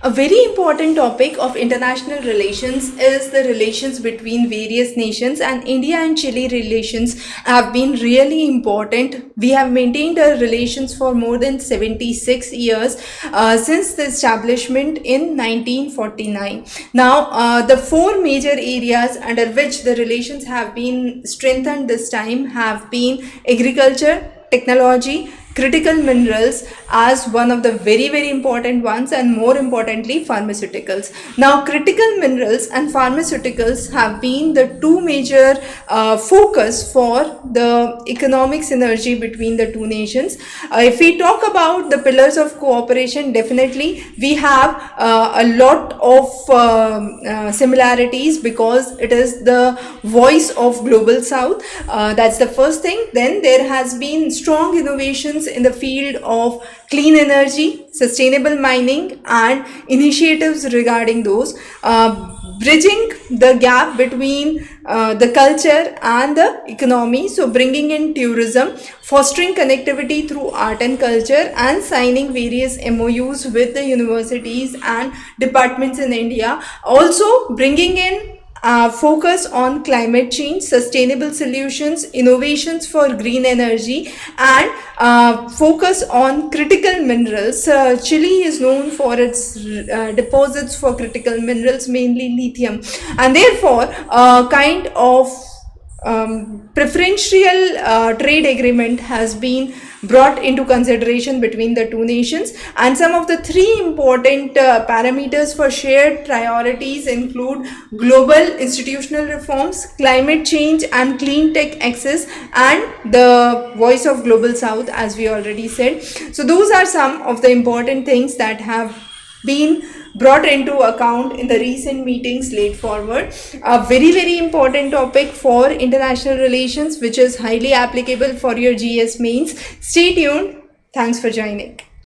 A very important topic of international relations is the relations between various nations, and India and Chile relations have been really important. We have maintained our relations for more than 76 years since the establishment in 1949. Now, the four major areas under which the relations have been strengthened this time have been agriculture, technology, critical minerals as one of the very important ones, and more importantly pharmaceuticals. Now, critical minerals and pharmaceuticals have been the two major focus for the economic synergy between the two nations. If we talk about the pillars of cooperation, definitely we have a lot of similarities, because it is the voice of global south. That's the first thing. Then there has been strong innovations in the field of clean energy, sustainable mining, and initiatives regarding those, bridging the gap between the culture and the economy. So bringing in tourism, fostering connectivity through art and culture, and signing various MOUs with the universities and departments in India. Also bringing in focus on climate change, sustainable solutions, innovations for green energy, and focus on critical minerals. Chile is known for its deposits for critical minerals, mainly lithium, and therefore kind of preferential trade agreement has been brought into consideration between the two nations. And some of the three important parameters for shared priorities include global institutional reforms, climate change, and clean tech access, and the voice of global south, as we already said. So those are some of the important things that have been brought into account in the recent meetings laid forward. A very important topic for international relations, which is highly applicable for your GS mains. Stay tuned. Thanks for joining.